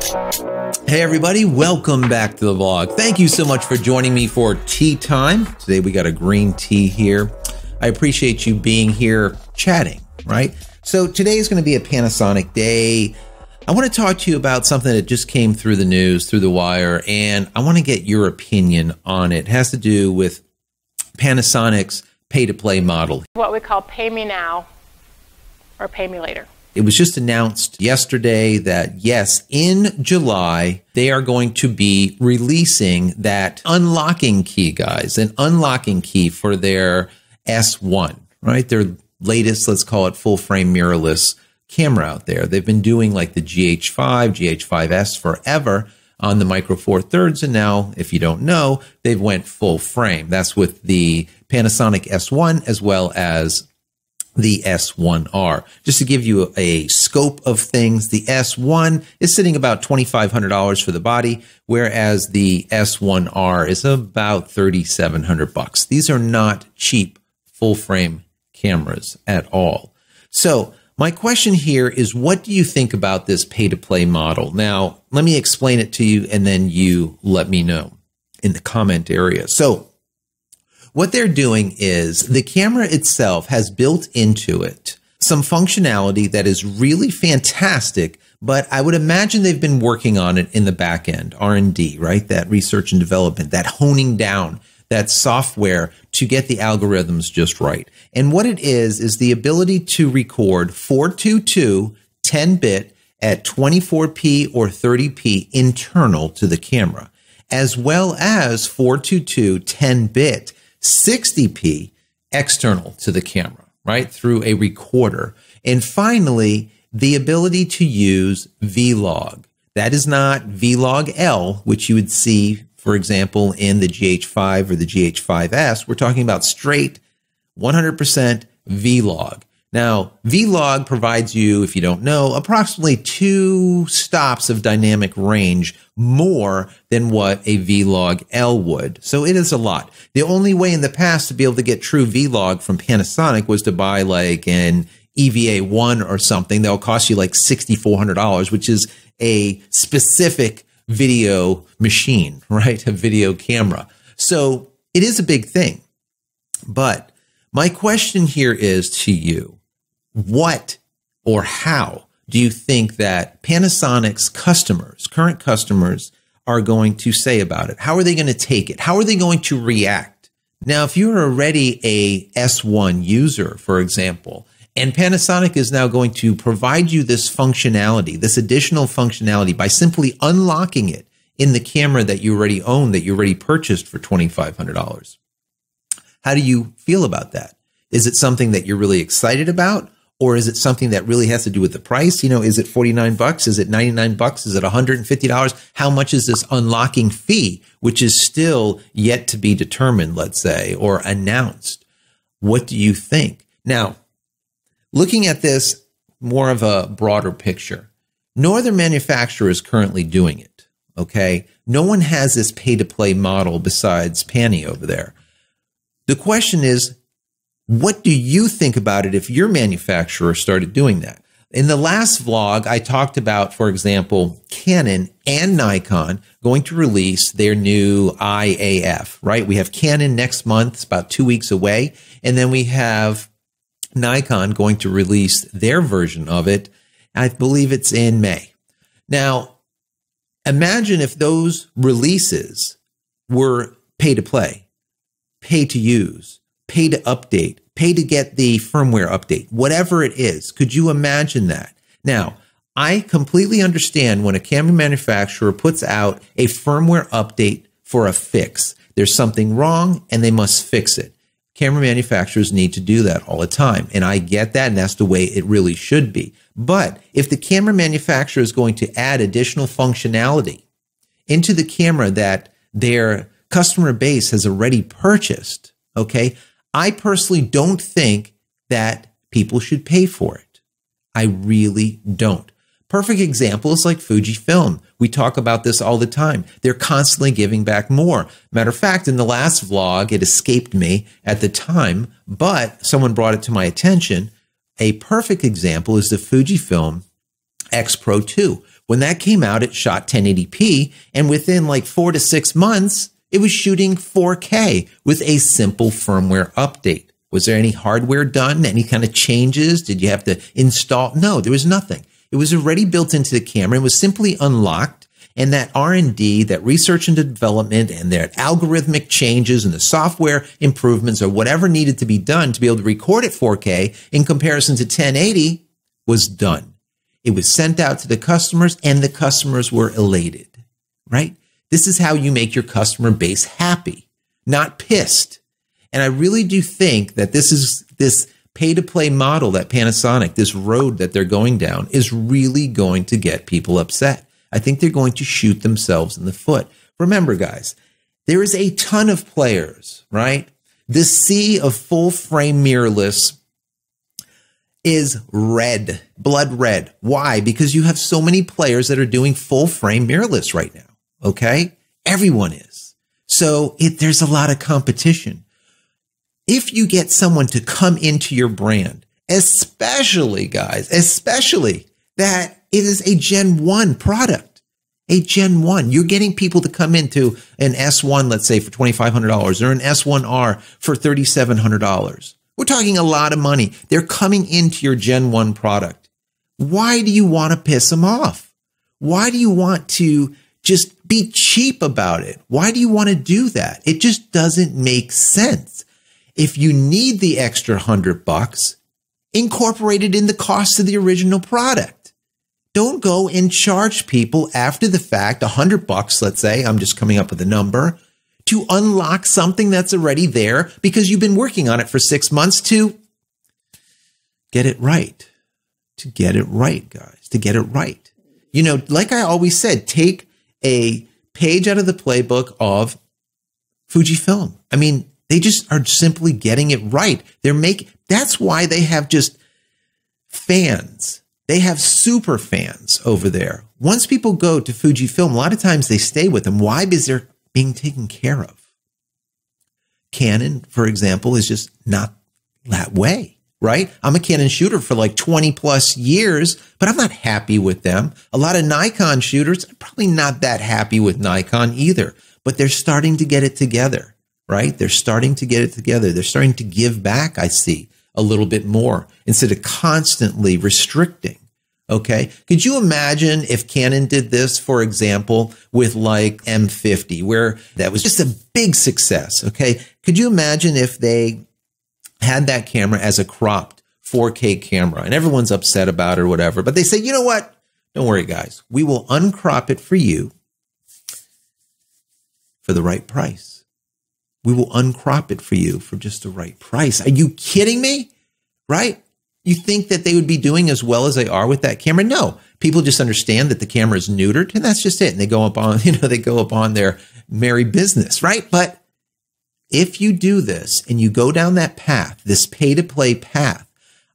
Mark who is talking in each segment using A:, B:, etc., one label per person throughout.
A: Hey everybody, welcome back to the vlog. Thank you so much for joining me for tea time. Today we got a green tea here. I appreciate you being here chatting, right? So today is going to be a Panasonic day. I want to talk to you about something that just came through the news, through the wire, and I want to get your opinion on it. It has to do with Panasonic's pay-to-play model.
B: What we call pay me now or pay me later.
A: It was just announced yesterday that, yes, in July, they are going to be releasing that unlocking key, guys, an unlocking key for their S1, right? Their latest, let's call it full-frame mirrorless camera out there. They've been doing like the GH5, GH5S forever on the Micro Four Thirds, and now, if you don't know, they've went full frame. That's with the Panasonic S1 as well as the S1R. Just to give you a scope of things, the S1 is sitting about $2,500 for the body, whereas the S1R is about $3,700. These are not cheap full frame cameras at all. So my question here is, what do you think about this pay-to-play model? Now, let me explain it to you, and then you let me know in the comment area. So what they're doing is the camera itself has built into it some functionality that is really fantastic, but I would imagine they've been working on it in the back end, R&D, right? That research and development, that honing down, that software to get the algorithms just right. And what it is the ability to record 422 10-bit at 24p or 30p internal to the camera, as well as 422 10-bit 60p external to the camera, right, through a recorder. And finally, the ability to use Vlog. That is not Vlog L, which you would see, for example, in the GH5 or the GH5S. We're talking about straight 100% Vlog. Now, Vlog provides you, if you don't know, approximately 2 stops of dynamic range more than what a Vlog L would. So it is a lot. The only way in the past to be able to get true Vlog from Panasonic was to buy like an EVA1 or something. That'll cost you like $6,400, which is a specific video machine, right? A video camera. So it is a big thing. But my question here is to you. What or how do you think that Panasonic's customers, current customers, are going to say about it? How are they going to take it? How are they going to react? Now, if you're already a S1 user, for example, and Panasonic is now going to provide you this functionality, this additional functionality by simply unlocking it in the camera that you already own, that you already purchased for $2,500. How do you feel about that? Is it something that you're really excited about? Or is it something that really has to do with the price? You know, is it $49? Is it $99? Is it $150? How much is this unlocking fee, which is still yet to be determined, let's say, or announced? What do you think? Now, looking at this more of a broader picture, no other manufacturer is currently doing it, okay? No one has this pay-to-play model besides Pani over there. The question is, what do you think about it if your manufacturer started doing that? In the last vlog, I talked about, for example, Canon and Nikon going to release their new IAF, right? We have Canon next month, it's about 2 weeks away. And then we have Nikon going to release their version of it. I believe it's in May. Now, imagine if those releases were pay to play, pay to use, pay to update, pay to get the firmware update, whatever it is. Could you imagine that? Now, I completely understand when a camera manufacturer puts out a firmware update for a fix. There's something wrong and they must fix it. Camera manufacturers need to do that all the time. And I get that, and that's the way it really should be. But if the camera manufacturer is going to add additional functionality into the camera that their customer base has already purchased, okay, I personally don't think that people should pay for it. I really don't. Perfect example is like Fujifilm. We talk about this all the time. They're constantly giving back more. Matter of fact, in the last vlog, it escaped me at the time, but someone brought it to my attention. A perfect example is the Fujifilm X Pro 2, When that came out, it shot 1080p, and within like 4 to 6 months, it was shooting 4K with a simple firmware update. Was there any hardware done? Any kind of changes? Did you have to install? No, there was nothing. It was already built into the camera. It was simply unlocked. And that R&D, that research and development, and that algorithmic changes and the software improvements or whatever needed to be done to be able to record at 4K in comparison to 1080 was done. It was sent out to the customers, and the customers were elated, right? This is how you make your customer base happy, not pissed. And I really do think that this pay-to-play model that Panasonic, this road that they're going down, is really going to get people upset. I think they're going to shoot themselves in the foot. Remember, guys, there is a ton of players, right? This sea of full-frame mirrorless is red, blood red. Why? Because you have so many players that are doing full-frame mirrorless right now, okay? Everyone is. So there's a lot of competition. If you get someone to come into your brand, especially, guys, especially that it is a Gen 1 product, a Gen 1. You're getting people to come into an S1, let's say, for $2,500 or an S1R for $3,700. We're talking a lot of money. They're coming into your Gen 1 product. Why do you want to piss them off? Why do you want to just be cheap about it? Why do you want to do that? It just doesn't make sense. If you need the extra $100, incorporate it in the cost of the original product. Don't go and charge people after the fact $100, let's say, I'm just coming up with a number, to unlock something that's already there because you've been working on it for 6 months to get it right. To get it right, guys, to get it right. You know, like I always said, take a page out of the playbook of Fujifilm. I mean, they just are simply getting it right. That's why they have just fans. They have super fans over there. Once people go to Fujifilm, a lot of times they stay with them. Why? Because they're being taken care of. Canon, for example, is just not that way, right? I'm a Canon shooter for like 20 plus years, but I'm not happy with them. A lot of Nikon shooters are probably not that happy with Nikon either, but they're starting to get it together, right? They're starting to get it together. They're starting to give back, I see, a little bit more instead of constantly restricting. Okay. Could you imagine if Canon did this, for example, with like M50, where that was just a big success? Okay. Could you imagine if they had that camera as a cropped 4K camera and everyone's upset about it or whatever, but they say, you know what? Don't worry, guys. We will uncrop it for you for the right price. We will uncrop it for you for just the right price. Are you kidding me? Right? You think that they would be doing as well as they are with that camera? No, people just understand that the camera is neutered and that's just it. And they go up on, they go up on their merry business, right? But if you do this and you go down that path, this pay to play path,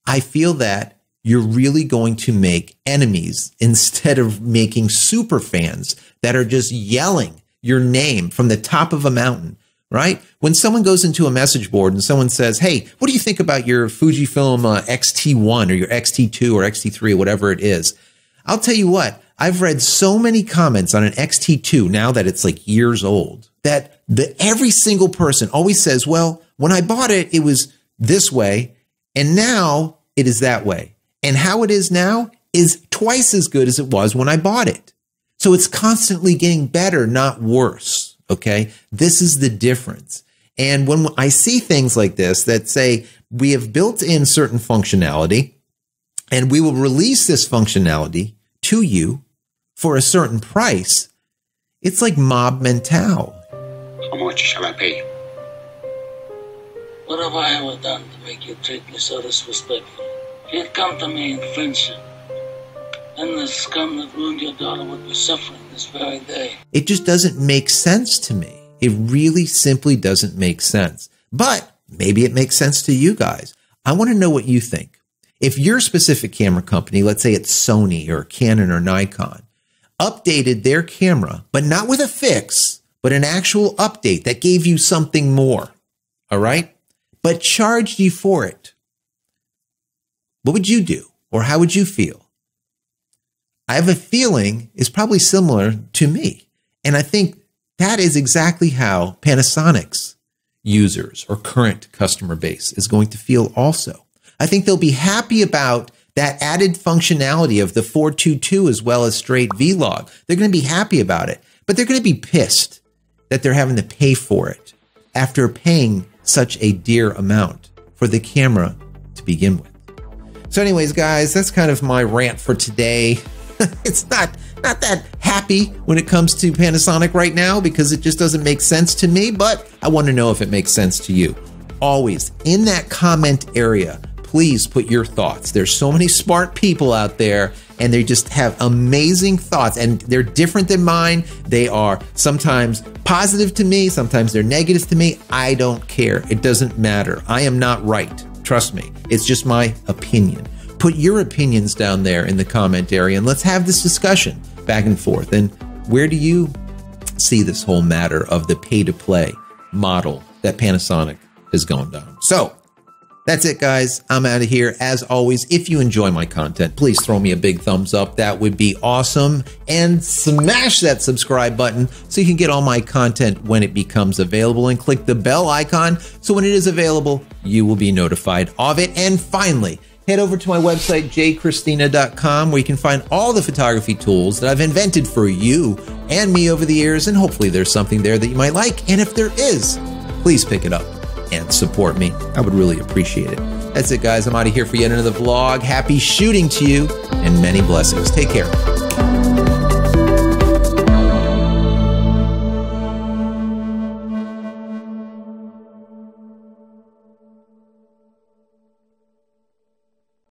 A: I feel that you're really going to make enemies instead of making super fans that are just yelling your name from the top of a mountain. Right? When someone goes into a message board and someone says, hey, what do you think about your Fujifilm X-T1 or your X-T2 or X-T3 or whatever it is? I'll tell you what, I've read so many comments on an X-T2 now that it's like years old that every single person always says, well, when I bought it, it was this way and now it is that way. And how it is now is twice as good as it was when I bought it. So it's constantly getting better, not worse. Okay, this is the difference. And when I see things like this that say we have built in certain functionality and we will release this functionality to you for a certain price, it's like mob mental.
C: How much shall I pay you?
D: What have I ever done to make you treat me so disrespectful? If you'd come to me in friendship, then the scum that ruined your daughter would be suffering this very day.
A: It just doesn't make sense to me. It really simply doesn't make sense. But maybe it makes sense to you guys. I want to know what you think. If your specific camera company, let's say it's Sony or Canon or Nikon, updated their camera, but not with a fix, but an actual update that gave you something more, all right, but charged you for it, what would you do? Or how would you feel? I have a feeling is probably similar to me. And I think that is exactly how Panasonic's users or current customer base is going to feel also. I think they'll be happy about that added functionality of the 422 as well as straight vlog. They're going to be happy about it, but they're going to be pissed that they're having to pay for it after paying such a dear amount for the camera to begin with. So anyways, guys, that's kind of my rant for today. It's not that happy when it comes to Panasonic right now because it just doesn't make sense to me, but I want to know if it makes sense to you. Always in that comment area, please put your thoughts. There's so many smart people out there and they just have amazing thoughts and they're different than mine. They are sometimes positive to me, sometimes they're negative to me. I don't care. It doesn't matter. I am not right. Trust me. It's just my opinion. Put your opinions down there in the comment area and let's have this discussion back and forth. And where do you see this whole matter of the pay-to-play model that Panasonic has gone down? So that's it, guys. I'm out of here. As always, if you enjoy my content, please throw me a big thumbs up. That would be awesome. And smash that subscribe button so you can get all my content when it becomes available, and click the bell icon so when it is available, you will be notified of it. And finally, head over to my website, JCristina.com, where you can find all the photography tools that I've invented for you and me over the years. And hopefully there's something there that you might like. And if there is, please pick it up and support me. I would really appreciate it. That's it, guys. I'm out of here for yet another vlog. Happy shooting to you and many blessings. Take care.